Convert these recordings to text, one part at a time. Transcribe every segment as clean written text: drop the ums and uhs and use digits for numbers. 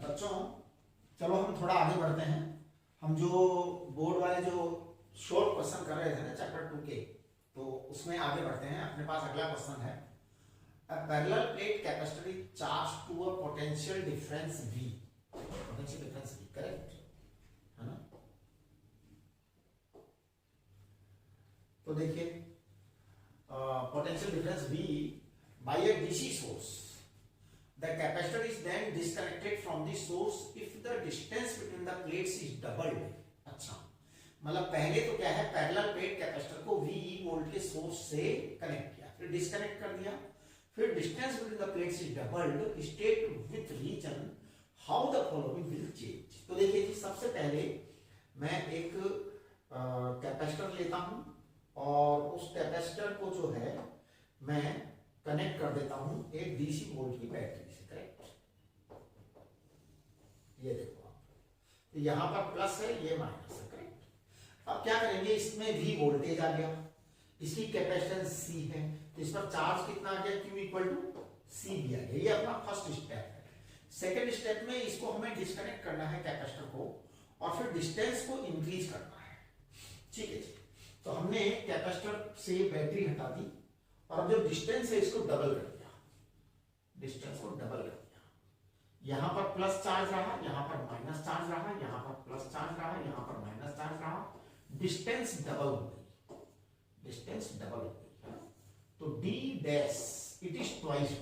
बच्चों चलो हम थोड़ा आगे बढ़ते हैं। हम जो बोर्ड वाले जो शॉर्ट क्वेश्चन कर रहे थे ना चैप्टर 2 के, तो उसमें आगे बढ़ते हैं। अपने पास अगला क्वेश्चन है, a parallel plate capacitor is charged to a potential difference V, potential difference V, correct है ना। तो देखिए potential difference V by a DC source, the capacitor is then disconnected from the source if the distance between the plates is doubled। अच्छा, मतलब पहले तो क्या है, पैरेलल प्लेट कैपेसिटर को VE वोल्ट के सोर्स से कनेक्ट किया, फिर डिस्कनेक्ट कर दिया, फिर distance between the plates is doubled, state with reason, how the following will change. तो देखिए जी, सबसे पहले मैं एक कैपेसिटर लेता हूं और उस कैपेसिटर को जो है मैं कनेक्ट कर देता हूं एक डीसी वोल्ट की बैटरी से, करेक्ट। ये देखो आप, तो यहां पर प्लस है, ये माइनस है, करेक्ट। अब क्या करेंगे, इसमें भी वोल्टेज आ गया, इसकी कैपेसिटेंस C है, तो इस पर चार्ज कितना आ गया, Q इक्वल टू C भी आ गया। ये अपना फर्स्ट स्टेप है। सेकेंड स्टेप में इसको हमें डिस्कनेक्ट करना है कैपेसिटर को, और फिर डिस्टेंस को इंक्रीज करना है, ठीक है जी। तो हमने कैपेसिटर से बैटरी हटा दी और अब जो डिस्टेंस है इसको डबल कर दिया, डिस्टेंस को डबल कर दिया। यहां पर प्लस चार्ज रहा, यहां पर माइनस चार्ज रहा, यहां पर प्लस चार्ज रहा, यहां पर माइनस चार्ज रहा, डिस्टेंस डबल हो गई, डिस्टेंस डबल हो गई। तो D dash it is twice D,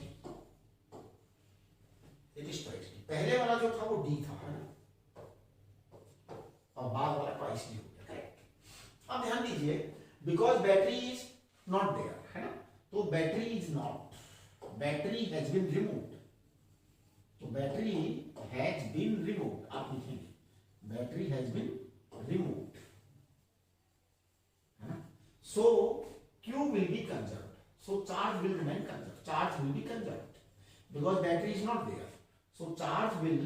it is twice D। पहले वाला जो था वो D था, है ना, और बाद वाला ट्वाइस D हो गया, करेक्ट। अब ध्यान दीजिए, because battery is not there, है ना, तो battery is not, battery has been removed, तो बैटरी हैज बीन रिमूव्ड, आप लिखेंगे बैटरी हैज बीन रिमूव्ड, है ना। सो Q will be conserved, so charge will remain conserved, charge will be conserved because battery is not there, so charge will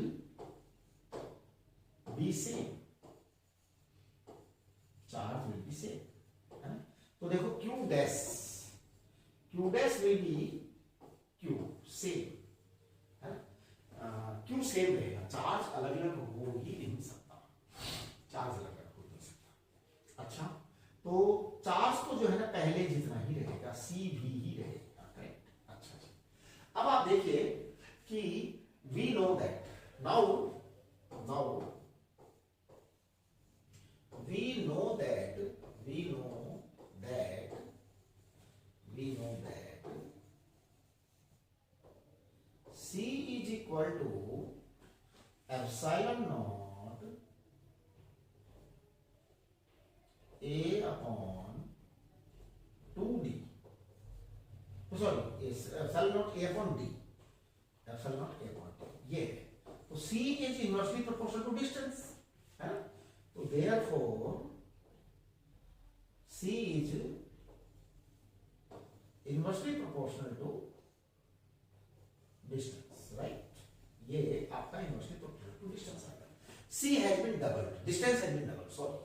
be same, charge will be same, है ना। तो देखो Q dash will be Q same, है ना। Q same रहेगा, charge अलग अलग हो ही नहीं सकता, चार्ज अलग अलग हो नहीं सकता। अच्छा, तो चार्ज तो जो है ना पहले जितना ही रहेगा, C भी रहेगा, करेक्ट। अच्छा जी, अब आप देखिए कि we know that now we know that C is equal to epsilon naught A upon 2D, sorry epsilon naught A upon D, epsilon naught A upon D, ये है। तो C is inversely proportional to distance, है ना, तो therefore C is inversely proportional to distance, right। ये आपका inversely proportional to distance आएगा। C has been doubled, distance has been doubled, sorry,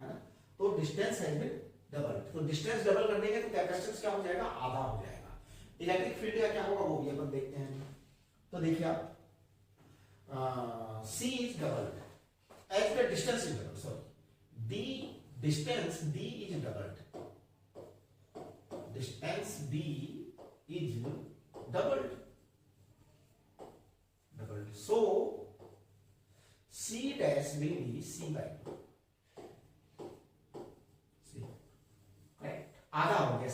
है ना, तो डिस्टेंस हैज बीन डबल, तो डिस्टेंस डबल कर देंगे तो कैपेसिटेंस क्या हो जाएगा, आधा हो जाएगा। इलेक्ट्रिक फील्ड का क्या होगा वो भी अपन देखते हैं। तो देखिए आप, C is doubled as the distance is double, sorry D distance D is doubled, distance D is doubled, so C dash will be C by 2, आधा हो गया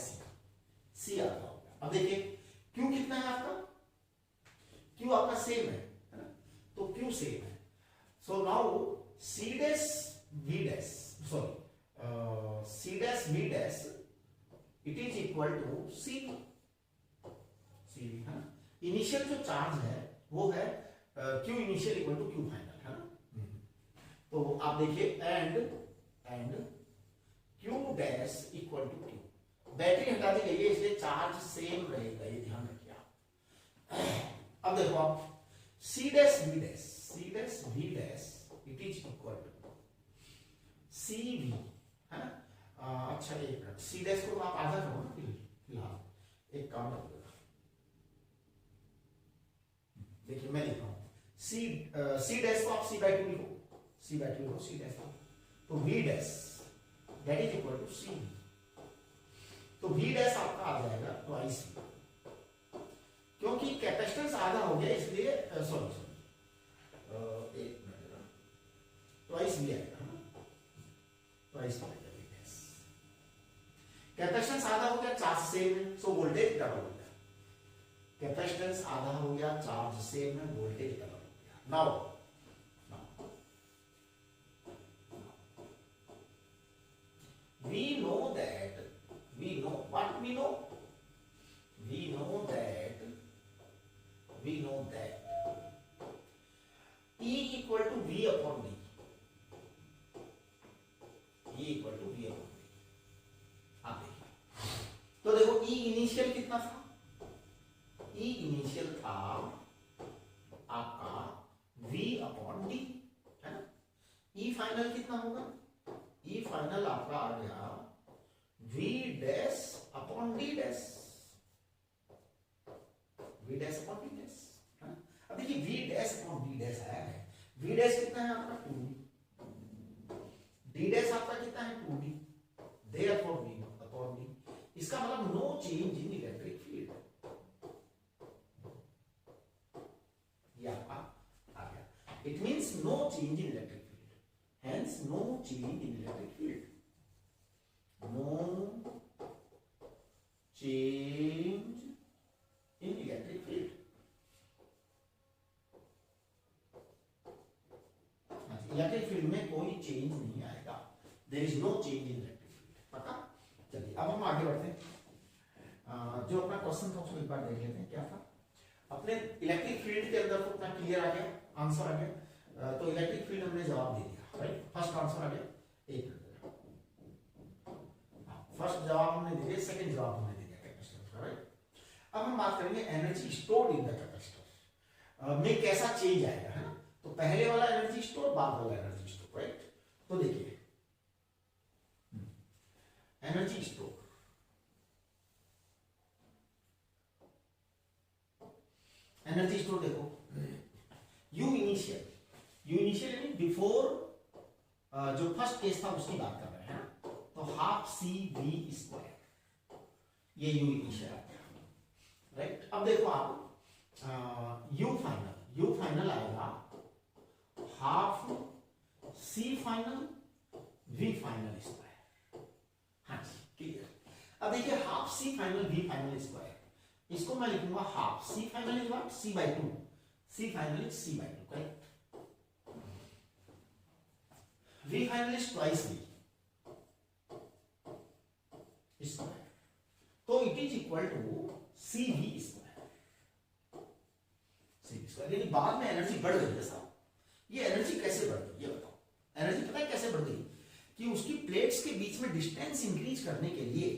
C आधा हो गया। अब देखिए Q कितना है आपका, Q आपका सेम है ना, तो Q सेम है, so now C dash V dash, sorry C dash V dash it is equal to C है ना। इनिशियल जो चार्ज है वो है Q initial equal to Q final, है ना। तो आप देखिए and Q dash equal to Q, battery हटा दी गई है इसलिए चार्ज सेम रहेगा, ये ध्यान रखिए आप। अब देखो आप, C dash V dash it is equal to CV, है ना। अच्छा एक C डैश को तो आप आधा करो ना फिलहाल, एक काम करिएगा, देखिए मैं लिख रहा हूं सी डैश को आप सी बाई टू लिखो, सी बाई टू लिखो, सी डैश को, तो V dash that is equal to C. तो वी डैश आपका आ जाएगा ट्वाइस, क्योंकि कैपेसिटेंस आधा हो गया इसलिए सॉरी एक मिनट, ट्वाइस वी आएगा, ट्वाइस आएगा वी डैश। कैपेसिटेंस आधा हो गया, चार्ज सेम है, सो वोल्टेज डबल हो गया। कैपेसिटेंस आधा हो गया, चार्ज सेम है, वोल्टेज डबल हो गया। Now we know that we know what we know that E equal to V upon D, E equal to V upon D। हाँ देखिए, तो देखो E इनिशियल कितना था, E इनिशियल था आपका V अपॉन D, है ना। E फाइनल कितना होगा, E फाइनल आपका आ गया V dash upon D dash, V dash upon D dash. अब देखिए V dash upon D dash आया है, V डैश कितना है आपका 2D, D डैश आपका कितना है 2D, therefore V upon D, इसका मतलब no change in electric field, ये आपका आ गया। It means no change in electric field, hence no change in electric field, no change in electric field। Electric field में कोई चेंज नहीं आएगा, there is no change in electric field, पता। चलिए अब हम आगे बढ़ते हैं, जो अपना क्वेश्चन था उसको एक बार देख लेते हैं क्या था। अपने इलेक्ट्रिक फील्ड के अंदर तो अपना क्लियर आ गया, आंसर आ गया, तो इलेक्ट्रिक फील्ड हमने जवाब दे दिया, राइट। फर्स्ट आंसर आ गया, एक मिनट, फर्स्ट जवाब हमने दे दिया, सेकंड जवाब हमने दे दिया कैपेसिटर का, राइट। अब हम बात करेंगे energy stored in the capacitor में कैसा चेंज आएगा, है ना। तो पहले वाला एनर्जी स्टोर, बाद वाला एनर्जी स्टोर, राइट। तो देखिए एनर्जी स्टोर, एनर्जी स्टोर देखो, यू इनिशियल यानी बिफोर जो फर्स्ट केस था उसकी बात कर रहे हैं, तो हाफ सी वी स्क्वायर, ये यू इनिशियल आ गया, राइट। अब देखो आप यू फाइनल आएगा half C final V final square, हाँ जी क्लियर। अब देखिए half C final V final square, इसको मैं लिखूंगा half C final is what, C by 2, C final is C by 2, correct. V final is twice V square, तो it is equal to CV square, CV square। यानी बाद में energy बढ़ गई है साहब, ये एनर्जी कैसे बढ़ गई ये बताओ। एनर्जी पता है कैसे बढ़ गई, कि उसकी प्लेट्स के बीच में डिस्टेंस इंक्रीज करने के लिए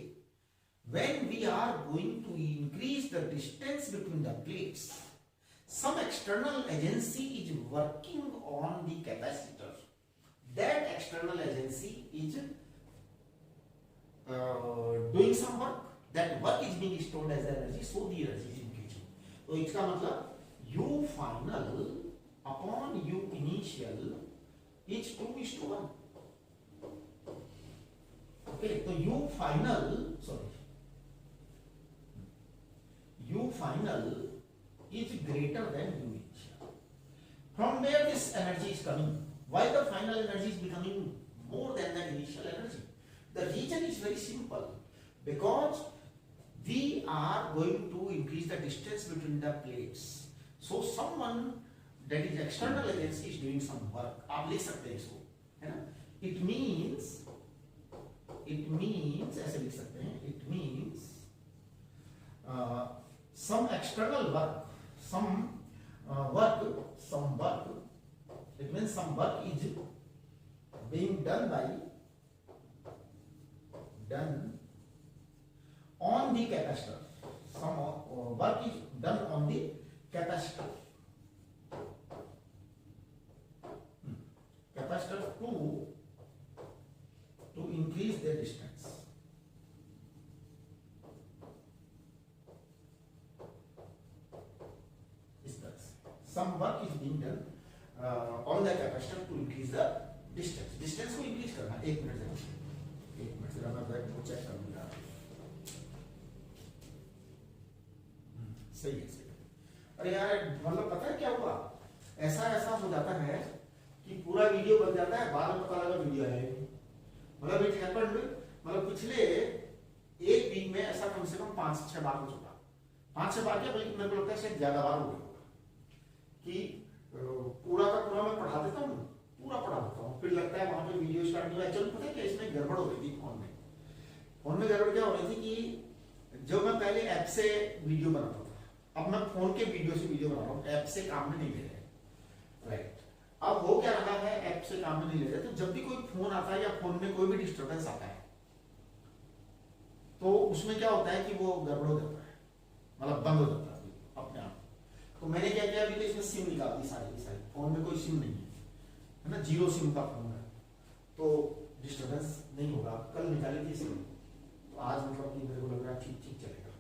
when we are going to increase the distance between the plates, some external agency is working on the capacitor, that external agency is doing some work, that work is being stored as energy, so the energy is increasing। तो इसका मतलब U final upon U initial is 2:1, okay। तो U final is greater than U initial। From where this energy is coming, why the final energy is becoming more than the initial energy? The reason is very simple, because we are going to increase the distance between the plates, so someone that is external agency is doing some work। आप लिख सकते हैं इसको, है ना। it means ऐसे लिख सकते हैं, it means some external work, some work, it means some work is being done on the capacitor, some work is done on the capacitor to increase their distance, some work work is being done on the capacitor to increase the distance. Distance को increase करना। एक minute जरा मैं back को check कर लूंगा। सही है। अरे यार मतलब पता है क्या हुआ, ऐसा हो जाता है कि पूरा वीडियो बन जाता है, बाद में पता लगा वीडियो है। मतलब इट हैपेंड, मतलब पिछले एक वीक में ऐसा कम से कम 5-6 बार हो चुका। 5-6 बार क्या, बल्कि मेरे को लगता है शायद ज्यादा बार हो गया होगा कि पूरा का पूरा मैं पढ़ा देता हूँ, पूरा पढ़ा देता हूँ, फिर लगता है वहां पे वीडियो स्टार्ट नहीं हुआ। एक्चुअली पता है क्या, इसमें गड़बड़ हो रही थी फोन में गड़बड़ क्या हो रही थी कि जो मैं पहले ऐप से वीडियो बनाता था, अब मैं फोन के वीडियो से वीडियो बना रहा हूँ, ऐप से काम में नहीं ले रहे। राइट, अब हो क्या रहा है, ऐप से काम में नहीं ले रहे, तो जब भी कोई फोन आता है या फोन में कोई भी डिस्टर्बेंस आता है तो उसमें क्या होता है कि वो गड़बड़ हो जाता है, मतलब बंद हो जाता है अपने आप। तो मैंने क्या किया, अभी तो इसमें सिम निकाल दी सारी की सारी, फोन में कोई सिम नहीं है ना, 0 सिम का फोन है, तो डिस्टर्बेंस नहीं होगा। कल निकाली थी सिम, तो आज मतलब कि मेरे को लग रहा है ठीक चलेगा।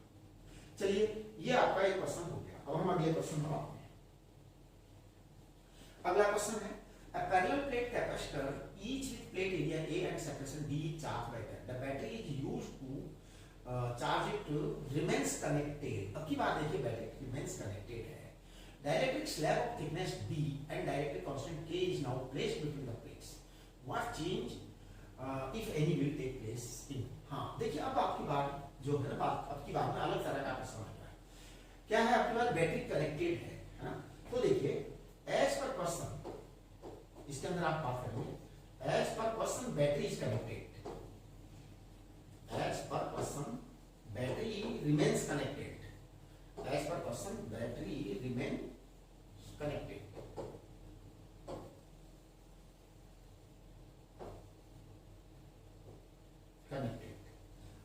चलिए, ये आपका एक क्वेश्चन हो गया। अब हम अगले क्वेश्चन पर आते हैं। अगला क्वेश्चन है, a parallel plate capacitor each with plate area A and separation B is charged by that. The battery is used to charge it to remains connected. अब की बात देखिए, बैटरी remains connected है। Dielectric slab of thickness D and dielectric constant K is now placed between the plates. What change if any will take place in? हाँ देखिए, अब आपकी बात जो है ना, बात अब की बात में अलग तरह का प्रश्न आता है। क्या है, आपके पास बैटरी कनेक्टेड है ना, तो देखिए एज पर क्वेश्चन, इसके अंदर आप बात करेंगे, as per question battery is connected, as per question battery remains connected, as per question battery remain connected.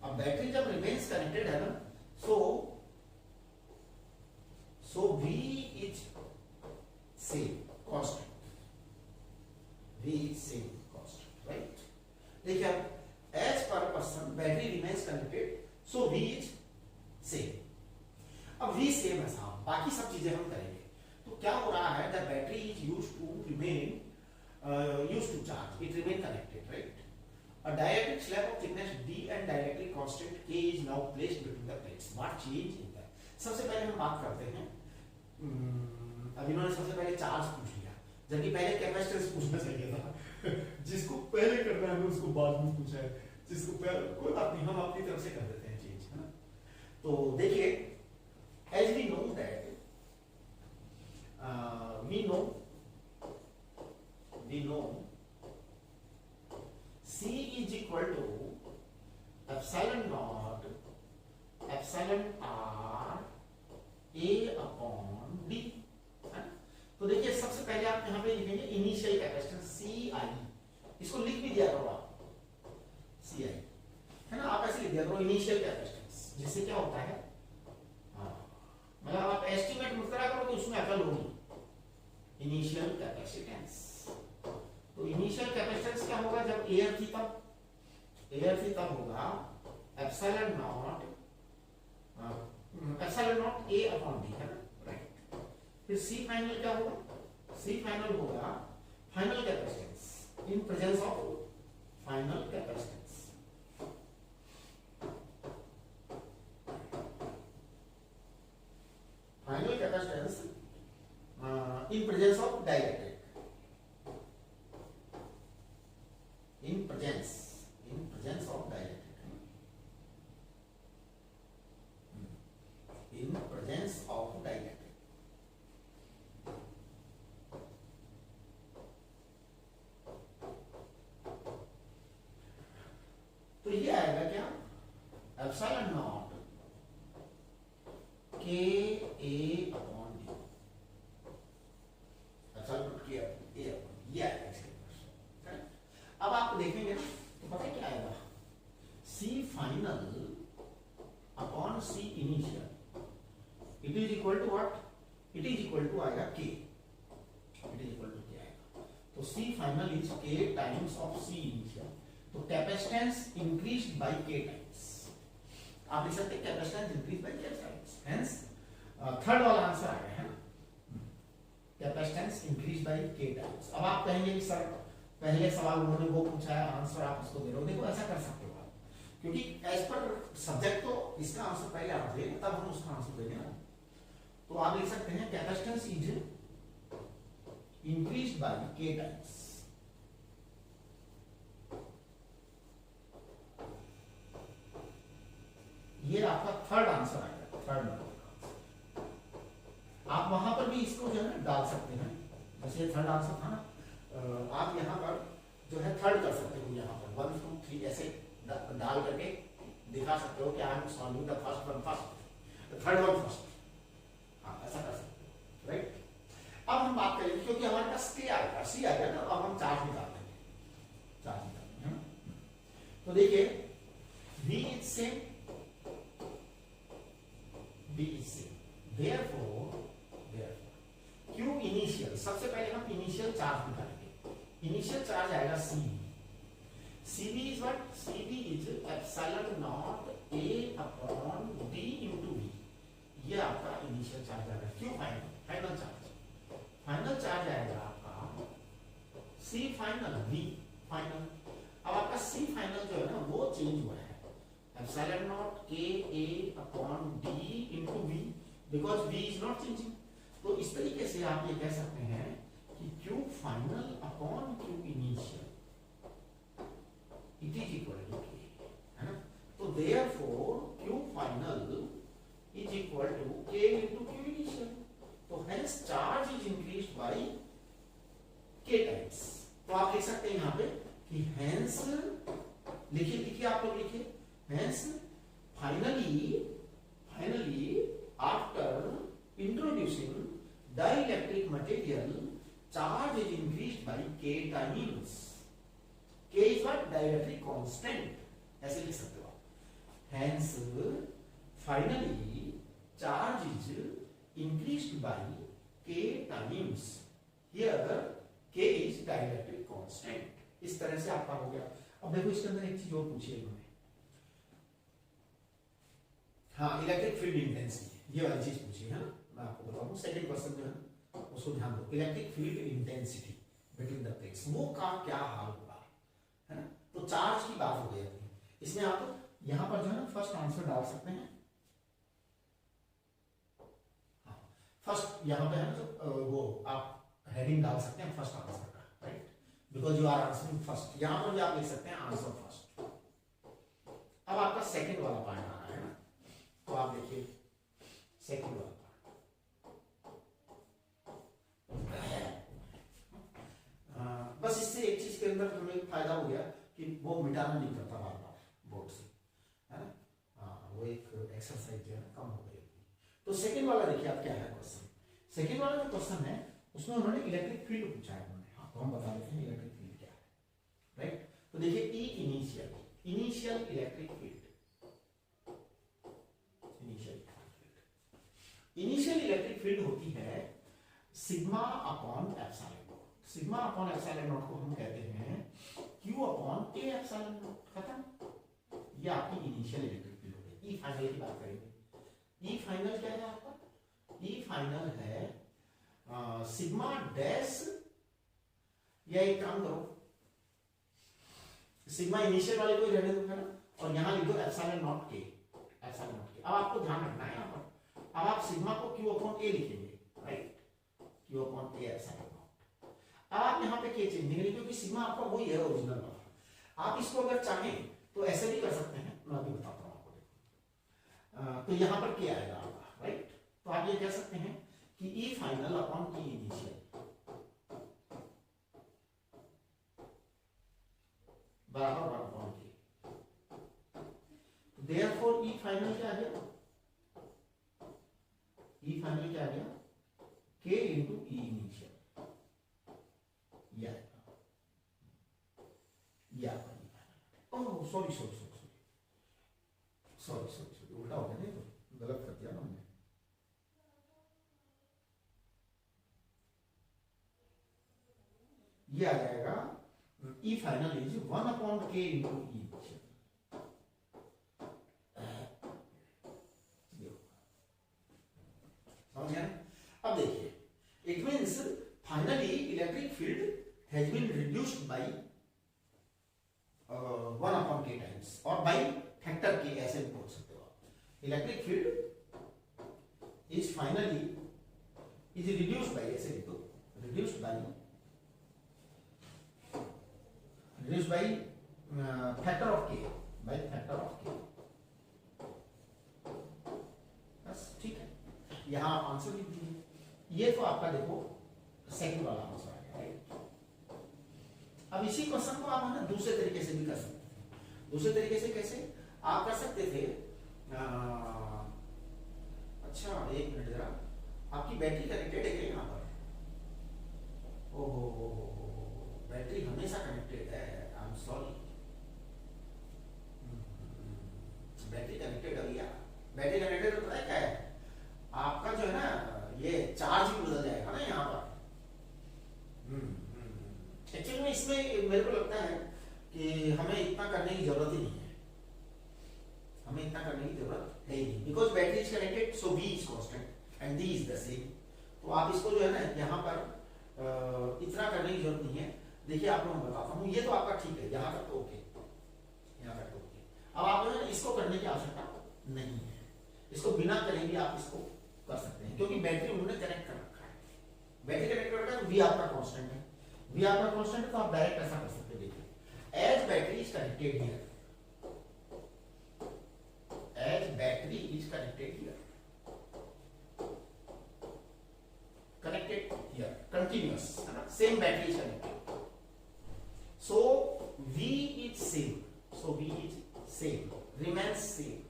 अब बैटरी जब रिमेन्स कनेक्टेड है ना, so V is same constant, V is same constant, right. देखिए अब as per person battery remains connected, so V is same. अब V same है साहब, बाकी सब चीजें हम करेंगे। तो क्या हो रहा है, the battery is used to remain used to charge, it remain connected, right. A dielectric slab of thickness D and dielectric constant K is now placed between the plates. What change in that? सबसे पहले हम बात करते हैं, अब इन्होंने सबसे पहले चार्ज पूछ लिया, जबकि पहले कैपेसिटेंस पूछना चाहिए था। जिसको पहले करना है उसको बाद में पूछा है, जिसको पहले, कोई बात नहीं, हम अपनी तरफ से कर देते हैं चेंज, है ना। तो देखिए, as we know that we know C is equal to epsilon naught epsilon r a upon d, है। तो देखिए सबसे पहले आप यहाँ पे लिखेंगे इनिशियल कैपेसिटेंस CI, इसको लिख भी दिया करो आप, CI है ना, आप ऐसे लिख दिया करो इनिशियल कैपेसिटेंस, जिससे क्या होता है, मतलब आप एस्टिमेट मत करा करो तो उसमें अकल होगी। इनिशियल कैपेसिटेंस, तो इनिशियल कैपेसिटेंस क्या होगा, जब एयर थी तब होगा epsilon not A upon D, है ना, राइट। फिर C फाइनल क्या होगा, C फाइनल होगा final capacitance in presence of final capacitance, final capacitance in presence of dielectric, in presence of dielectric, in presence of dielectric। तो ये आएगा क्या, epsilon not K A upon D, epsilon not K A upon, ये आएगा। अब आप देखेंगे ना, तो पता है क्या आएगा, C final upon C initial, it is equal to what, it is equal to आएगा K, it is equal to क्या आएगा, तो C final is K times of C initial, तो capacitance increased by K times, आप लिख सकते हैं capacitance increase by K times, hence third वाला आंसर आ गया है। Capacitance increase by K times. अब आप कहेंगे कि सर पहले सवाल उन्होंने वो पूछा है, आंसर आप उसको दे रहे हो। देखो ऐसा कर सकते हो आप, क्योंकि एज पर सब्जेक्ट तो इसका आंसर पहले आप देंगे, तब हम उसका आंसर देंगे ना। तो आप लिख सकते हैं capacitance is increase by K times. ये आपका थर्ड आंसर आएगा, थर्ड नंबर का। आप वहां पर भी इसको जो है ना डाल सकते हैं, जैसे थर्ड आंसर था ना, आप यहाँ पर जो है थर्ड कर सकते हो, यहाँ पर 1 2 3 ऐसे डाल करके दिखा सकते हो कि I am solving the first one first, third one first. हाँ ऐसा कर सकते हो, राइट। अब हम बात करेंगे, क्योंकि हमारे पास के आएगा, सी आएगा ना, अब हम चार्ज निकाल देंगे, चार्ज निकाल देंगे। तो देखिए V is same, V is same, therefore Q initial, सबसे पहले हम इनिशियल चार्ज निकालेंगे। इनिशियल चार्ज आएगा CV। CV is what? CV is epsilon not A upon D into V। ये आपका इनिशियल चार्ज आएगा। Q final, final charge. Final charge आएगा आपका C फाइनल, V फाइनल। अब आपका C फाइनल जो है ना वो चेंज हुआ है, epsilon not KA upon D into V, because V is not changing. तो इस तरीके से आप ये कह सकते हैं कि Q final upon Q initial it is equal to K, है ना। तो therefore Q final is equal to K into Q initial. तो hence charge is increased by K times. तो आप लिख सकते हैं यहां पे कि हेंस, लिखिए लिखिए आप लोग लिखिए, hence finally after introducing dielectric material, charge is increased by K times. K is what? Dielectric constant, ऐसे लिख सकते हो आप। Hence, finally, charge is increased by K times. Here, K is dielectric constant. इस तरह से आपका हो गया। अब देखो इसके अंदर एक चीज और पूछी है इन्होंने, हाँ इलेक्ट्रिक फील्ड इंटेंसिटी, ये वाली चीज पूछी है ना। मैं आपको बताऊं सेकंड क्वेश्चन जो है उसको ध्यान दो, electric field intensity between the plates, वो का क्या हाल होगा, है ना। तो चार्ज की बात हो गई अपनी, इसमें आप यहां पर जो है ना फर्स्ट आंसर डाल सकते हैं। हाँ फर्स्ट यहां पे है ना, तो वो आप हेडिंग डाल सकते हैं फर्स्ट आंसर का, right, because you are answering first. यहां पर भी आप लिख सकते हैं आंसर फर्स्ट। अब आपका सेकंड वाला पार्ट आ रहा है ना, तो आप देखिए सेकंड वाला, बस इससे एक चीज के अंदर हमें फायदा हो गया कि वो मिटाना नहीं करता बार बार बोर्ड से, है ना। हाँ वो एक एक्सरसाइज जो है कम हो गई। तो सेकंड वाला देखिए आप क्या है क्वेश्चन। सेकंड वाला जो क्वेश्चन है उसमें उन्होंने इलेक्ट्रिक फील्ड पूछा है उन्होंने। हाँ तो हम बता देते हैं इलेक्ट्रिक फील्ड क्या है, राइट। तो देखिए ई initial, initial electric field, initial electric field होती है sigma upon epsilon not. Sigma upon epsilon not को हम कहते हैं Q upon A epsilon not. खत्म, ये आपकी इनिशियल इलेक्ट्रिक फील्ड हो गई। ई फाइनल की बात करेंगे। ई फाइनल क्या है आपका? ई फाइनल है सिग्मा डैश, या एक काम करो सिग्मा इनिशियल वाले को ही रहने दो, है ना, और यहां लिख दो एप्सिलॉन नॉट के, एप्सिलॉन नॉट के। अब आपको ध्यान रखना है यहां पर, अब आप सिग्मा को Q अपॉन A लिखेंगे, right, Q upon A epsilon not. अब आप यहाँ पे K चेंज नहीं करेंगे क्योंकि सिग्मा आपका वही है ओरिजिनल वाला। आप इसको अगर चाहें तो ऐसे भी कर सकते हैं, मैं अभी बताता हूँ आपको। देखो तो यहाँ पर K आएगा आपका, राइट। तो आप ये कह सकते हैं कि E final upon E initial बराबर 1 upon K। Therefore E final क्या आ गया? E फाइनल क्या आ गया? K into E initial. Oh sorry उल्टा हो गया, नहीं तो गलत कर दिया ना हमने। ये आ जाएगा E final is 1 upon K into E initial. समझ गया? अब देखिए it means finally electric field has been reduced by 1/k times और बाय फैक्टर k, ऐसे भी बोल सकते हो आप। Electric field is finally is reduced by, ऐसे लिखो, reduced by factor of k, by factor of k। बस ठीक है, यहां आप आंसर लिख दीजिए। ये तो आपका देखो सेकंड वाला आंसर आ गया, राइट। अब इसी क्वेश्चन को आप है ना दूसरे तरीके से भी कर सकते थे। दूसरे तरीके से कैसे आप कर सकते थे? अच्छा एक मिनट जरा, आपकी बैटरी कनेक्टेड है क्या यहाँ पर? ओहो, बैटरी हमेशा कनेक्टेड है, I am sorry. Battery connected है भैया, बैटरी कनेक्टेड तो पता है क्या है आपका, जो है ना ये चार्ज भी बदल जाएगा ना यहाँ पर। एक्चुअली में इसमें मेरे को लगता है कि हमें इतना करने की जरूरत ही नहीं है, हमें इतना करने की जरूरत है ही नहीं, because battery is connected, so B is constant and D is the same. तो आप इसको जो है ना यहाँ पर इतना करने की जरूरत नहीं है। देखिए आप लोगों को बताता हूँ, ये तो आपका ठीक है, यहाँ तक तो ओके, यहाँ तक तो ओके। अब आप जो है इसको करने की आवश्यकता नहीं है, इसको बिना करे भी आप इसको कर सकते हैं, क्योंकि बैटरी उन्होंने कनेक्ट कर रखा है। बैटरी कनेक्ट कर रखा है, वी आपका कांस्टेंट है, वी आपका कांस्टेंट है, तो आप डायरेक्ट ऐसा कर सकते हैं। देखिए as battery is connected here, as battery is connected here, connected here continuous है ना, same battery is connected, so V is same, so V is same, remains same।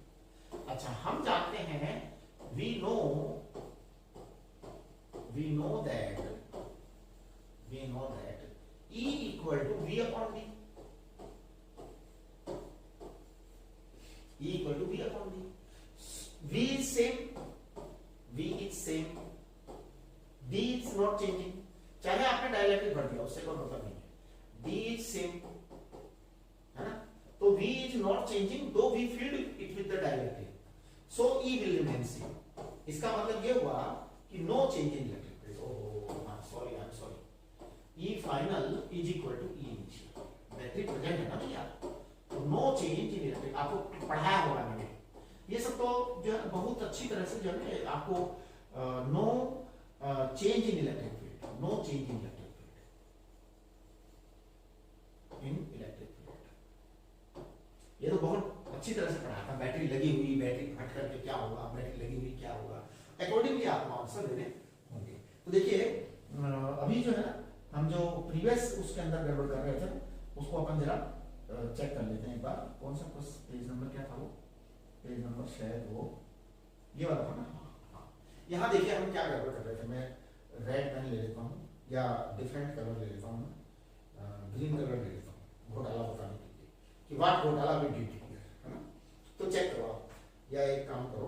अच्छा हम जानते हैं, we know that E equal to V upon D, E equal to V upon D, V is same, V is same, D is not changing, चाहे आपने dielectric भर दिया उससे कोई मतलब नहीं है, D is same है ना, तो V is not changing though we filled it with the dielectric, so E will remain same। इसका मतलब ये हुआ कि no change in electric field। Oh I'm sorry, E final is equal to E initial, battery present है ना भैया, तो no change in electric, आपको पढ़ाया होगा मैंने ये सब, तो जो है बहुत अच्छी तरह से जो है आपको no change in electric field, no change in electric field, ये तो बहुत अच्छी तरह से पढ़ा था। बैटरी लगी हुई, बैटरी फट करके क्या होगा, बैटरी लगी हुई क्या होगा, अकॉर्डिंगली आप आंसर देने होंगे। तो देखिए अभी जो है ना हम जो प्रीवियस उसके अंदर गड़बड़ कर रहे थे उसको अपन जरा चेक कर लेते हैं एक बार। कौन सा पेज नंबर क्या था वो, पेज नंबर शायद वो ये वाला था ना। यहाँ देखिए हम क्या गड़बड़ कर रहे थे, मैं रेड पेन ले लेता हूँ या डिफरेंट कलर ले लेता हूँ, ग्रीन कलर ले लेता हूँ घोटाला बताने के लिए कि व्हाट घोटाला भी ड्यूटी है ना। तो चेक करो आप, या एक काम करो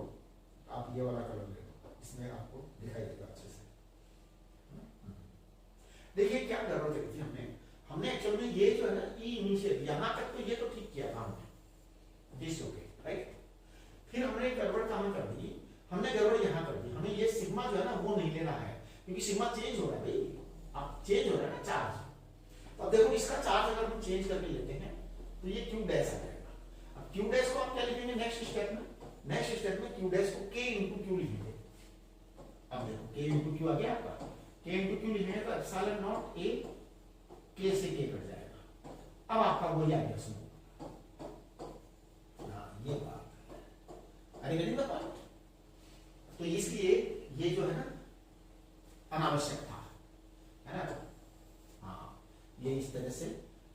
आप ये वाला कलर ले लो, इसमें आपको दिखाई देगा अच्छे से। देखिए क्या गड़बड़ करी थी हमने एक्चुअल में ये जो है ना ई इनिशियल यहाँ तक तो ये तो ठीक किया था हमने, दिस ओके राइट। फिर हमने गड़बड़ कहाँ कर दी, हमने गड़बड़ यहाँ कर दी, हमें ये सिग्मा जो है ना वो नहीं लेना है, क्योंकि सिग्मा चेंज हो रहा है भाई, अब चेंज हो रहा है ना चार्ज। तो अब देखो इसका चार्ज अगर हम चेंज करके लेते हैं तो ये क्यू डैश आ जाएगा। अब क्यू डैश को आप क्या लिखेंगे नेक्स्ट स्टेप में, नेक्स्ट स्टेप में क्यू डैश को k इंटू क्यू लिखेंगे। अब देखो k इंटू क्यू आ गया आपका, k इंटू क्यू लिखेंगे तो एप्सिलॉन नॉट a k से k कट जाएगा। अब आपका वही आ गया सुनो, ये बात अरे गेटिंग द पॉइंट। तो इसलिए ये जो है ना अनावश्यक था, है ना। हाँ ये इस तरह से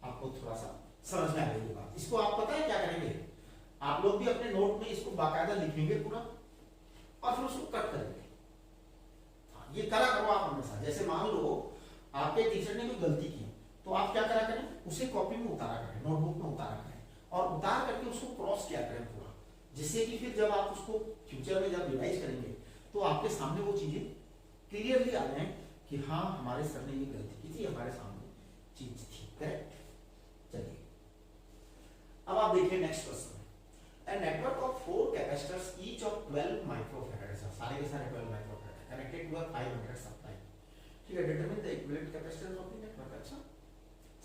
आपको थोड़ा सा समझ में आ गई बात। इसको आप पता है क्या करेंगे, आप लोग भी अपने नोट में इसको बाकायदा लिखेंगे पूरा और फिर उसको कट करेंगे। हाँ, ये करा करो आप हमेशा। जैसे मान लो आपके टीचर ने कोई गलती की तो आप क्या करा करें, उसे कॉपी में उतारा करें, नोटबुक में उतारा करें और उतार करके उसको क्रॉस किया करें पूरा, जिससे कि फिर जब आप उसको फ्यूचर में जब रिवाइज करेंगे तो आपके सामने वो चीजें क्लियरली आ जाए कि हाँ हमारे सर ने ये गलती की थी, हमारे सामने चीज थी, करेक्ट। चलिए अब आप देखिए next question, a network of 4 capacitors each of 12 microfarad, सारे के सारे 12 microfarad connected to a 500 supply ठीक है, determine the equivalent capacitance of the network. अच्छा,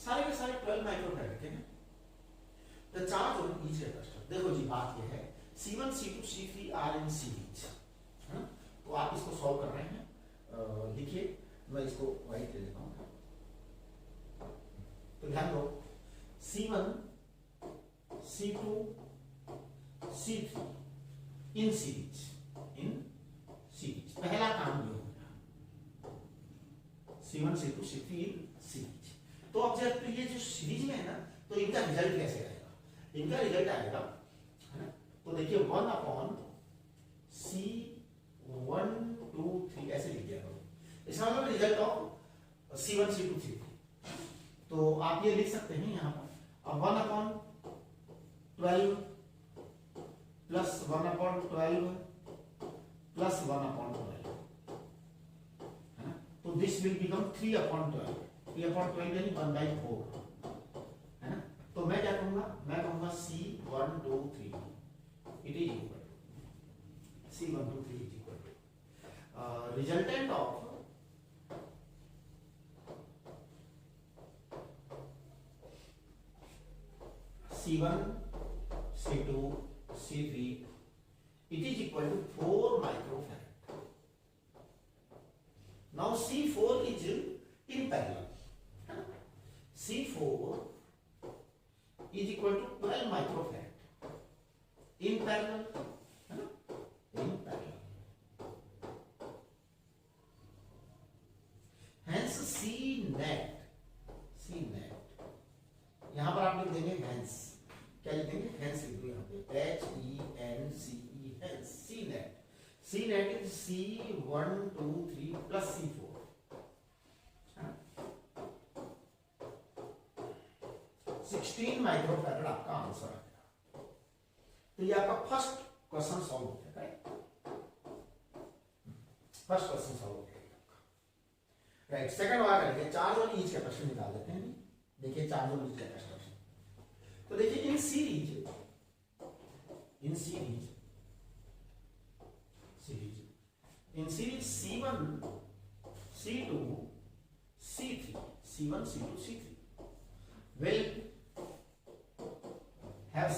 सारे के सारे 12 माइक्रोफैराड के हैं। The charge on each capacitor, देखो जी बात ये है C1 C2 C3 are in series, है ना। तो आप इसको सॉल्व कर रहे हैं, लिखिए, मैं इसको व्हाइट ले लेता हूँ। तो ध्यान दो, C1 C2 C3 in series, पहला काम ये होगा C1 C2 C3 in series. तो अब जब ये जो सीरीज में है ना, तो इनका रिजल्ट कैसे आएगा? इनका रिजल्ट आएगा, है ना, तो देखिए 1 अपॉन C1 2 3 ऐसे लिख दिया करो। इसका मतलब result of C1 C2 C3। तो आप ये लिख सकते हैं यहाँ पर, अब 1 upon 12 plus 1 upon 12 plus 1 upon 12, है ना। तो this will become 3 upon 12, 3 upon 12 यानी 1/4, है ना। तो मैं क्या कहूंगा, मैं कहूंगा C1 2 3 it is equal to C1 2 3 is equal to resultant of C1 C2 C3, it is equal to 4 microfarad. Now C4 is in parallel. C4 is equal to 12 microfarad in parallel, in parallel. Hence C net, यहां पर आप लिख देंगे hence, क्या लिख देंगे? hence लिख दो यहाँ पे, HENCE, hence C net is C1 2 3 plus C4, 16 microfarad आपका आंसर आ गया। तो ये आपका फर्स्ट क्वेश्चन सॉल्व हो गया, करेक्ट? फर्स्ट क्वेश्चन सॉल्व हो गया आपका, राइट। सेकंड वाला करेंगे, चार्ज और ईच कैपेसिटर निकाल देते हैं। देखिए चार्ज और ईच कैपेसिटर, तो देखिए in series C1 C2 C3, C1 C2 C3 will have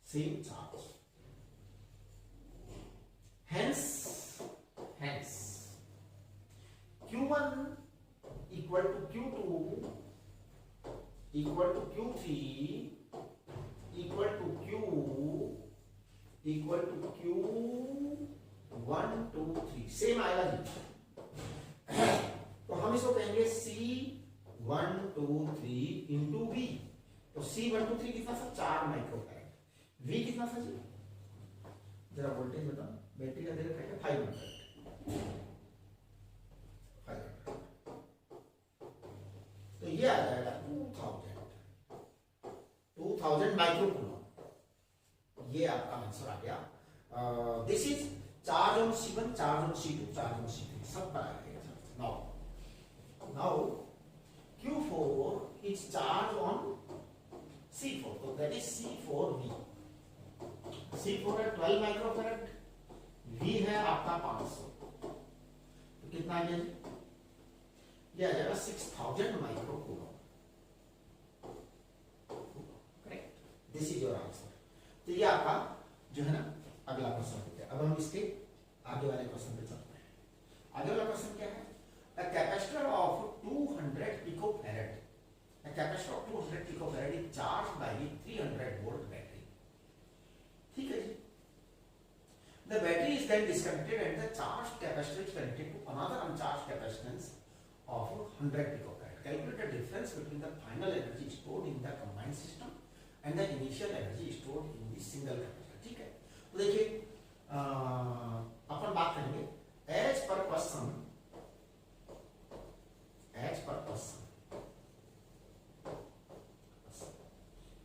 same charge, hence Q1 equal to Q2 equal to Q3 equal to Q1 2 3 same आएगा जी। तो हम इसको कहेंगे C1 2 3 इंटू V। तो C1 2 3 कितना था? 4 माइक्रोफैराड। V कितना था जी? जरा वोल्टेज बताओ, बैटरी का दे रखा है 500। तो ये आ जाएगा 2000 माइक्रोकूलम। ये आपका आंसर आ गया। This is charge on C1, charge on C2, charge on C3, सब बनाया गया। Now Q4 is charge on C4, तो दैट इज C4V। C4 है 12 माइक्रोफैराड, V है आपका 500, तो कितना आ गया? ये आ जाएगा 6000 microcoulomb. This is your answer. तो ये आपका जो है ना अगला क्वेश्चन हो गया। अब हम इसके आगे वाले क्वेश्चन पे चलते हैं। आगे वाला क्वेश्चन क्या है? A capacitor of 200 picofarad, a capacitor of 200 picofarad is charged by 300 volt battery. ठीक है जी। The battery is then disconnected and the charged capacitor is connected to another uncharged capacitance of 100 picofarad. Calculate the difference between the final energy stored in the combined system and the initial energy stored in the single capacitor. ठीक है। तो देखिए अपन बात करेंगे as per question,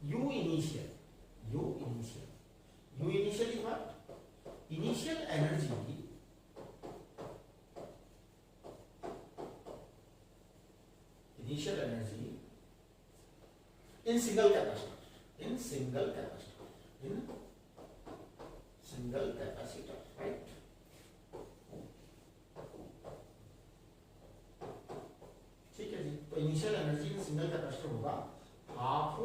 U initial is what? Initial energy in single capacitor, right? Capacitor होगा half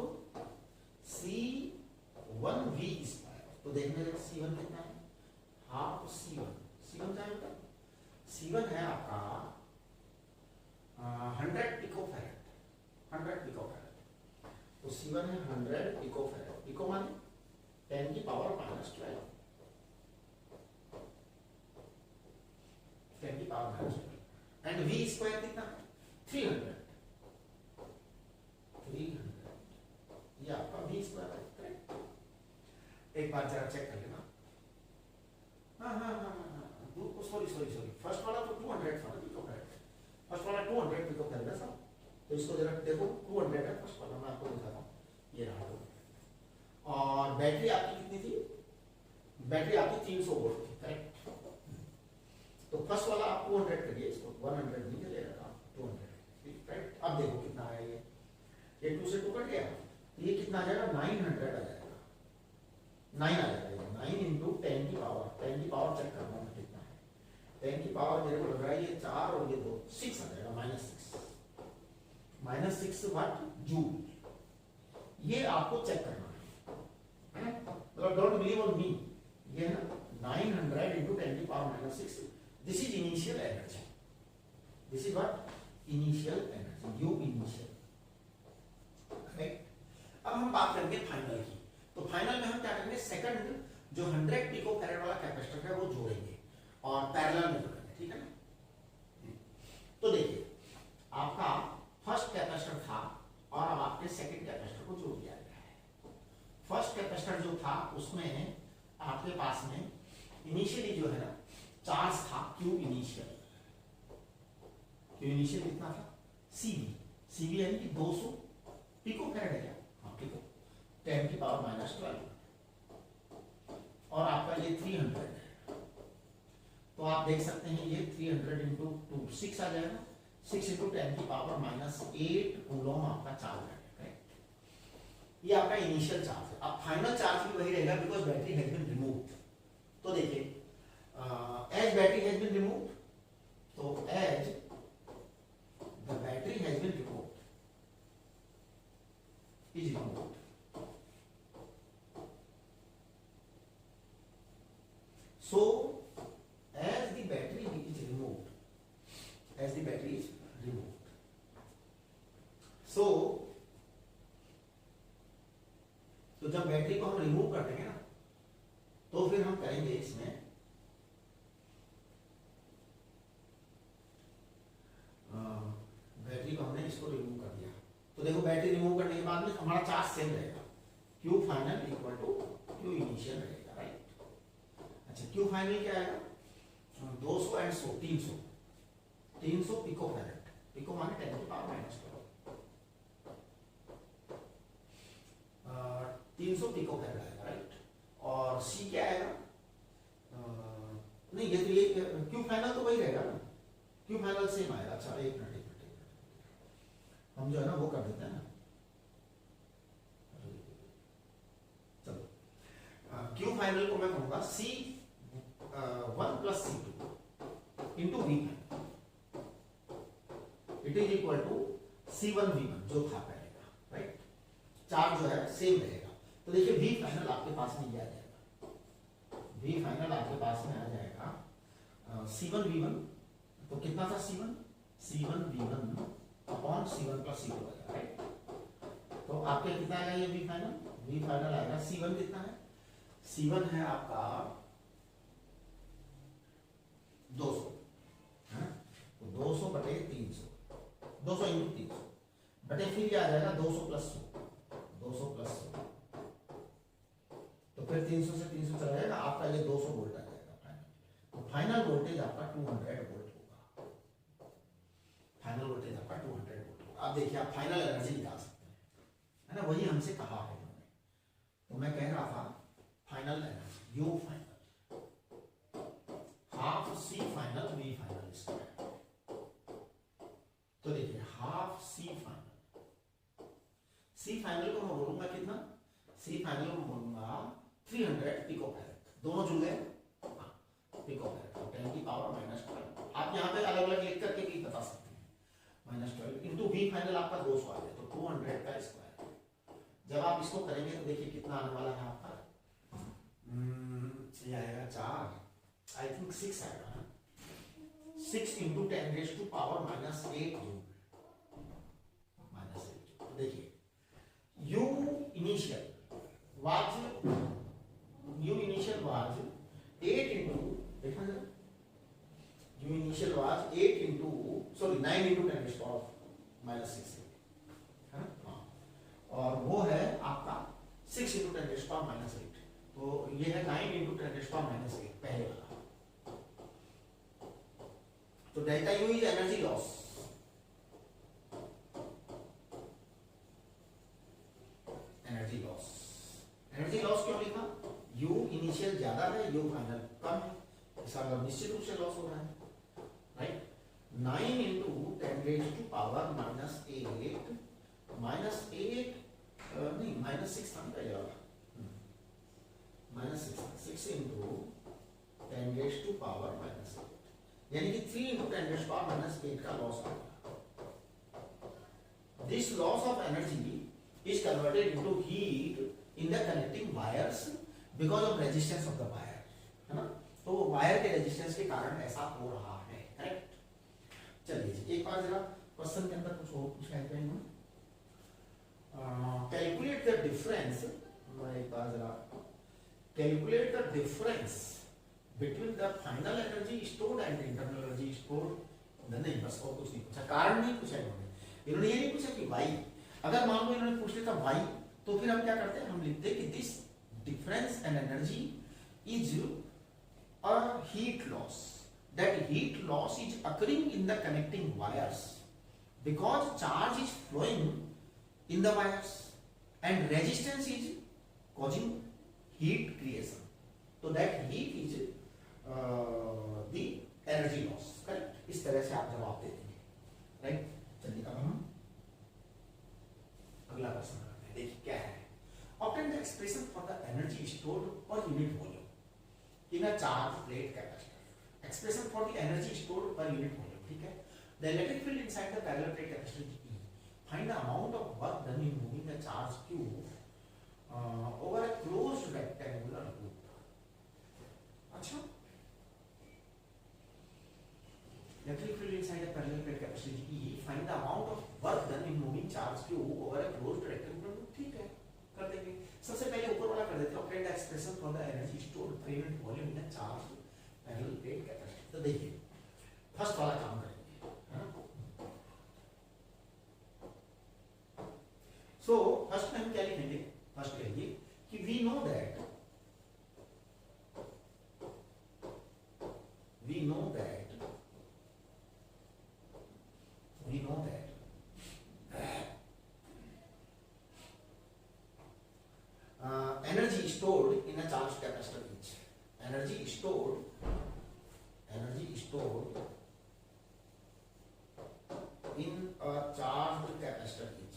C1V²। तो देखने लगे C1 कितना है, हाफ C1। C1 क्या है बेटा, C1 है आपका 100 पिकोफैरेड, 100 पिकोफैरेड। तो C1 है 100 पिकोफैरेड, पिको माने 10 की पावर माइनस 12, 10 की पावर माइनस 12। एंड V² कितना है 300, 300 ये आपका V² है, करेक्ट। एक बार जरा चेक कर लेना। हाँ हाँ हाँ हाँ, सॉरी सॉरी सॉरी, फर्स्ट वाला तो 200 था ना पिकोफैरेड, फर्स्ट वाला 200 पिकोफैरेड है सब। तो इसको जरा देखो 200 है फर्स्ट वाला, मैं आपको दिखाता हूँ, ये रहा 200। और बैटरी आपकी कितनी थी, बैटरी आपकी 300 वोल्ट थी, करेक्ट। तो फर्स्ट वाला आप 200 करिए, इसको 100 नहीं चलेगा, आप 200, करेक्ट। अब देखो कितना है, ये 2 से 2 कट गया, तो ये कितना आ जाएगा 900 आ जाएगा, 9 आ जाएगा, 9 इंटू 10 की पावर, 10 की पावर चेक करना है कितना है, 10 की पावर मेरे को लग रहा है ये 4 और ये 2, 6 आ जाएगा, -6 वाट जूल। ये आपको चेक करना है, मतलब डोंट बिलीव ऑन मी, ये है ना 900 इंटू 10 की power -6, this is initial energy, this is what initial energy, you initial, right. अब हम बात करेंगे फाइनल की। तो फाइनल में हम क्या करेंगे, सेकंड जो 100 पिकोफैरेड वाला कैपेसिटर है वो जोड़ेंगे और पैरेलल में जोड़ेंगे, ठीक है ना। तो देखिए आपका फर्स्ट कैपेसिटर था और अब आपने सेकंड कैपेसिटर को जोड़ दिया गया है। फर्स्ट कैपेसिटर जो था उसमें आपके पास में इनिशियली जो है ना चार्ज था Q इनिशियल, Q इनिशियल कितना था CV यानी कि 200 पिकोफैरेड है क्या, हाँ पिको, 10 की पावर -12, और आपका ये 300 है। तो आप देख सकते हैं ये 300 इंटू 2 6 आ जाएगा, 6 इंटू 10 की पावर -8 कूलम आपका चार्ज है, करेक्ट। ये आपका इनिशियल चार्ज है। अब फाइनल चार्ज भी वही रहेगा because battery has been removed. तो देखिए as battery has been removed, तो as the battery has been removed is removed, so as the battery is removed, as the battery is removed, so तो जब battery को हम remove कर देंगे ना तो फिर हम करेंगे इसमें बैटरी को हमने इसको रिमूव कर दिया। तो देखो बैटरी रिमूव करने के बाद में हमारा चार्ज सेम रहेगा, Q final equal to Q initial रहेगा, राइट। अच्छा Q फाइनल क्या आएगा 200 एंड 100 300 पिकोफैरेड, पिको माने 10 की पावर -12, 300 पिकोफैरेड आएगा, राइट। और C क्या आएगा, नहीं ये तो ये Q फाइनल तो वही रहेगा ना, Q फाइनल सेम आएगा। अच्छा एक मिनट हम जो है ना वो कर देते हैं ना, चलो Q फाइनल को मैं कहूंगा C1 + C2 into V, it is equal to C1V1 जो था पहले का, राइट। चार्ज जो है सेम रहेगा। तो देखिए V फाइनल आपके पास में ये आ जाएगा, V फाइनल आपके पास में आ जाएगा C1V1, तो कितना था C1V1 अपॉन C1 + C2 आएगा, राइट। तो आपके कितना आएगा ये V फाइनल आएगा, C1 कितना है, C1 है आपका 200, है ना। तो 200 बटे 300, 200 इंटू 300 बटे फिर ये आ जाएगा 200 + 100, 200 + 100, तो फिर 300 से 300 चला जाएगा, आपका ये 200 वोल्ट आ जाएगा फाइनल। तो फाइनल वोल्टेज आपका 200 वोल्ट होगा, फाइनल वोल्टेज आपका 200 वोल्ट होगा। अब देखिए आप फाइनल एनर्जी निकाल सकते हैं, है ना, वही हमसे कहा है उन्होंने। तो मैं कह रहा था final energy you final half C final V final square. तो देखिए हाफ C फाइनल को मैं बोलूंगा कितना, C फाइनल को बोलूंगा 300 पिकोफैरेड, दोनों जुड़ गए पिकोफैरेड, 10 की पावर -12। आप यहाँ पे अलग अलग लिख करके भी बता सकते हैं, -12 इंटू V फाइनल आपका 200 आ गया, तो 200 जब आप इसको करेंगे तो देखिए कितना आने वाला है आपका, ये आएगा 4, आई थिंक 6 आएगा, 6 इंटू 10⁻⁻8 जूल -8। तो देखिए U initial was 8 into, देखना जरा, U initial was 8 into, sorry 9 into 10⁻⁻6 है ना, हाँ, और वो है आपका 6 into 10⁻⁻8, तो ये है 9 into 10⁻⁻8 पहले वाला। तो delta U is energy loss, energy loss क्यों लिखा, U इनिशियल ज्यादा है, U फाइनल कम है, इसका मतलब निश्चित रूप से लॉस हो रहा है, राइट। 9 into 10⁻⁻8 नहीं -6 था पहले वाला, -6 into 10⁻⁻8 यानी कि 3 into 10⁻⁻8 का लॉस आ गया। This loss of energy is converted into heat in the connecting wires because of resistance of the wire, है ना, तो वायर के रेजिस्टेंस के कारण ऐसा हो रहा है, करेक्ट। चलिए जी, एक बार जरा क्वेश्चन के अंदर कुछ और पूछा है ना, कैलकुलेट द डिफरेंस, एक बार जरा calculate the difference between the final energy stored and internal energy stored. नहीं, बस और कुछ नहीं पूछा, कारण नहीं पूछा इन्होंने ये नहीं पूछा कि वाई, अगर मान लो इन्होंने पूछ लिया था वाई, तो फिर हम क्या करते हैं, हम लिखते हैं कि this difference in energy is a heat loss, that heat loss is occurring in the connecting wires because charge is flowing in the wires and resistance is causing heat creation, तो that heat is the energy loss, correct. इस तरह से आप जवाब दे देंगे, right. चलिए अब हम अगला प्रश्न करते हैं, देखिए क्या है, obtain the expression for the energy stored पर unit volume in a charge plate capacitor, expression for the energy stored पर यूनिट वॉल्यूम, ठीक है। The electric field inside the parallel plate capacitor E, find the amount of work done in moving a charge Q over a closed rectangular loop. अच्छा, electric field inside a parallel plate capacitor E, find the amount of work done in moving charge Q over a closed rectangular loop, ठीक है, कर देंगे। सबसे पहले ऊपर वाला कर देते हैं, obtain the expression for the energy stored per unit volume in a charged parallel plate capacitor। तो देखिए फर्स्ट वाला काम करेंगे, है ना। सो फर्स्ट में हम क्या लिखेंगे, फर्स्ट कहिए कि we know that energy stored in a charged capacitor is, energy stored in a charged capacitor is,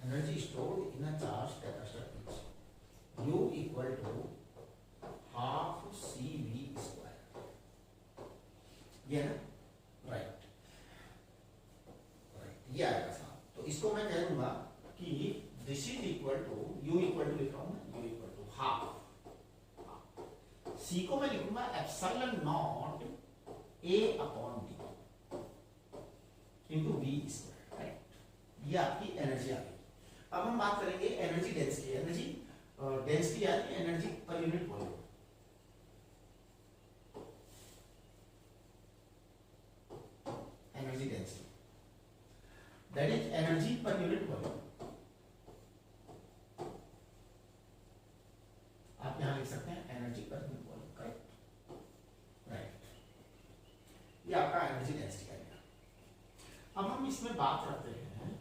energy stored in a charged capacitor is U equal to half CV square, ये ना, right, ये आएगा साहब। तो इसको मैं कह दूंगा कि this is equal to, U equal to लिख रहा हूं मैं, U equal to half, C को मैं लिखूंगा epsilon naught A upon D into V square, right. ये आपकी एनर्जी आ गई। अब हम बात करेंगे एनर्जी डेंसिटी, एनर्जी डेंसिटी यानी energy per unit volume. Energy density that is energy per unit volume. आप यहां लिख सकते हैं energy per unit volume, correct, right. ये आपका एनर्जी डेंसिटी आ गया। अब हम इसमें बात करते हैं,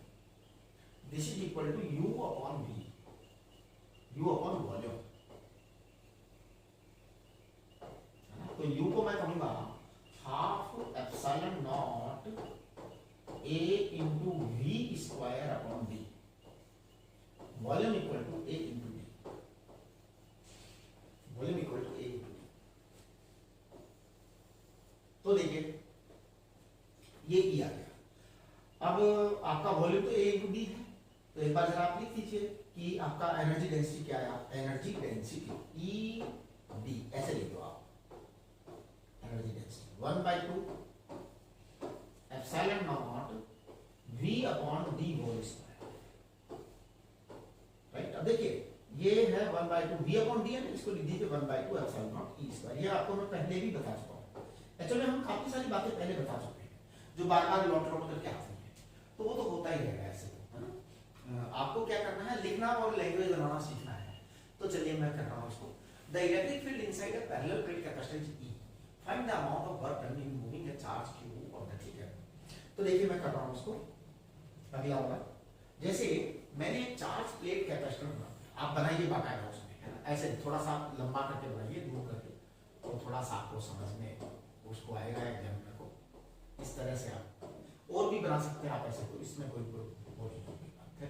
this is equal to U upon V, U upon volume. तो यू को मैं कहूंगा half epsilon naught A into V square upon D, volume equal to A into D, volume equal to A into D. तो तो देखिए ये ई आ गया। अब आपका वॉल्यूम तो ए इंटू डी है, तो एक बार जरा आप लिख दीजिए कि आपका एनर्जी डेंसिटी क्या है। एनर्जी डेंसिटी ई डी ऐसे लिख दो आप, energy density 1/2 epsilon naught v upon D whole square, right. अब देखिए ये है 1/2 v अपॉन डी है, इसको लिख दीजिए 1/2 एप्सिलॉन नॉट ई स्क्वायर। ये आपको मैं पहले भी बता चुका हूँ, एक्चुअली हम काफी सारी बातें पहले बता चुके हैं जो बार बार लौट लौट करके आती है, तो वो तो होता ही रहेगा ऐसे, है ना। आपको क्या करना है, लिखना और लैंग्वेज बनाना सीखना है। तो चलिए मैं कर रहा हूँ इसको। The electric field inside a parallel plate capacitance E, find the amount of work done in moving a charge q of the figure. तो देखिए मैं कर रहा हूँ इसको, अगला वाला। जैसे मैंने एक चार्ज प्लेट कैपेसिटर बना, आप बनाइए बाकायदा उसमें, है ना, ऐसे थोड़ा सा लंबा करके बनाइए, दूर करके, और थोड़ा सा आपको समझ में उसको आएगा एग्जामिनर को। इस तरह से आप और भी बना सकते हैं आप ऐसे, तो इसमें कोई बात है।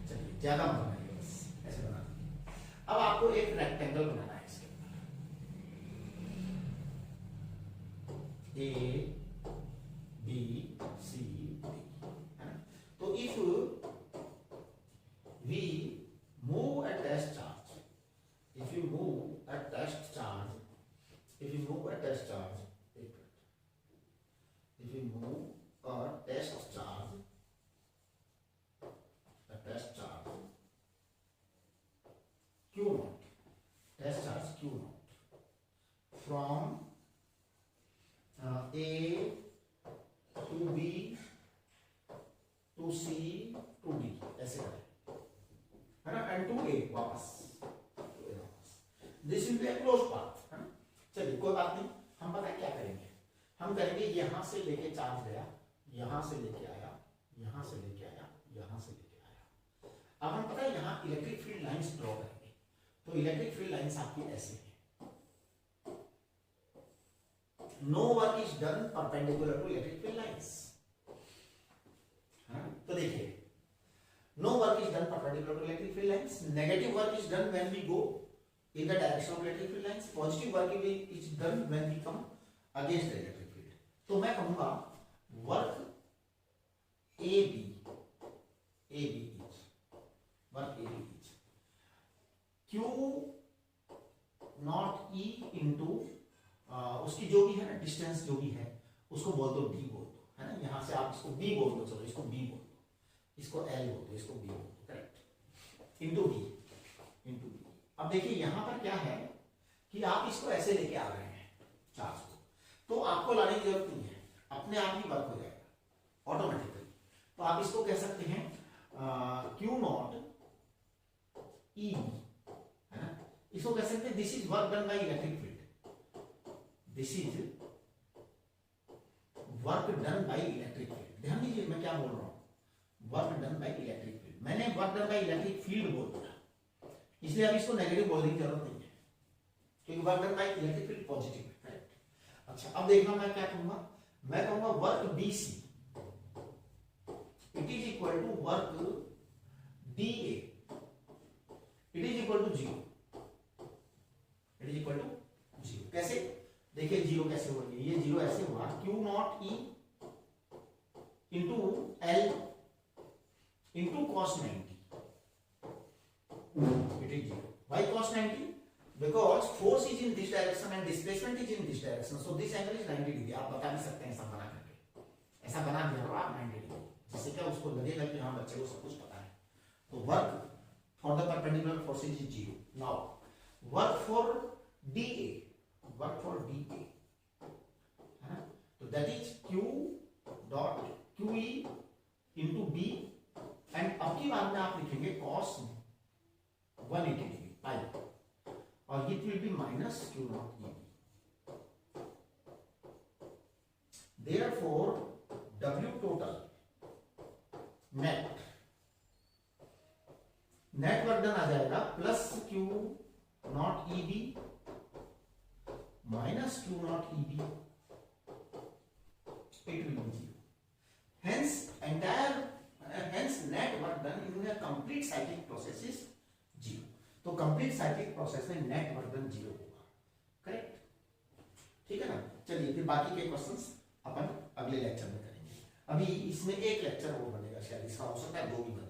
चलिए ज्यादा मत बनाइए, बस ऐसे बना दीजिए। अब आपको एक रेक्टेंगल बनाना है इसके अंदर, ए बी सी डी, है ना। तो if we move a test charge, if you move a test charge, if you move a test charge, if you move a test charge, a test charge q naught, test charge q naught from a to b to c to d, ऐसे करें, है ना, and to ए वापस, this will be a close path, है ना। चलिए कोई बात नहीं, हम पता है क्या करेंगे, हम करेंगे यहां से लेके चार्ज गया, यहां से लेके आया, यहां से लेके आया, यहां से लेके आया। अब हम पता है यहां इलेक्ट्रिक फील्ड लाइंस ड्रॉ करेंगे, तो इलेक्ट्रिक फील्ड लाइंस आपकी ऐसे है। No work is done perpendicular to electric field lines, तो देखिए no work is done perpendicular to electric field lines, negative work is done when we go in the direction of electric field lines, positive work is done when we come against the electric field. तो मैं कहूंगा work AB is work AB is Q not E into उसकी जो भी है ना distance जो भी है उसको बोल दो D बोल दो, है ना। यहां से आप इसको B बोल दो, चलो इसको B बोल दो, इसको L बोल दो, इसको B बोल दो, करेक्ट, इंटू B। अब देखिए यहां पर क्या है कि आप इसको ऐसे लेके आ रहे हैं चार्ज को, तो आपको लाने की जरूरत नहीं है, अपने आप ही वर्क हो जाएगा ऑटोमेटिकली। तो आप इसको कह सकते हैं Q नॉट E, है ना, इसको कह सकते हैं this is work done by electric field, this is work done by electric field. ध्यान दीजिए मैं क्या बोल रहा हूं, work done by electric field, मैंने work done by electric field बोल दिया, इसलिए अब इसको नेगेटिव बोलने की जरूरत नहीं है, क्योंकि work done by electric field positive है, करेक्ट। अच्छा अब देखना मैं क्या कहूंगा, मैं कहूंगा work BC it is equal to work DA it is equal to 0, it is equal to 0। कैसे देखिए 0 कैसे हो, ये 0 ऐसे हुआ, Q not E into L into cos 90, it is 0. Why cos 90? Because force is in this direction and displacement is in this direction, so this angle is 90 degree। आप बता भी सकते हैं ऐसा बना करके, ऐसा बना दिया हो आप 90 डिग्री, जिससे क्या उसको लगेगा कि हाँ बच्चे को सब कुछ पता है। तो work for the perpendicular force is 0। Now work for DA, work for DA, है ना, तो that is Q dot QE into B, and अब की बात में आप लिखेंगे cos 180 डिग्री पाई, और it will be minus Q not E। Therefore W total net work done आ जाएगा plus Q not EB minus Q not EB, it will be 0। Hence net work done in a complete cyclic process is 0। तो complete cyclic process में net work done 0 होगा, correct, ठीक है ना। चलिए फिर बाकी के क्वेश्चंस अपन अगले लेक्चर में करेंगे। अभी इसमें एक लेक्चर और बनेगा शायद, इसका हो सकता है 2 भी बने।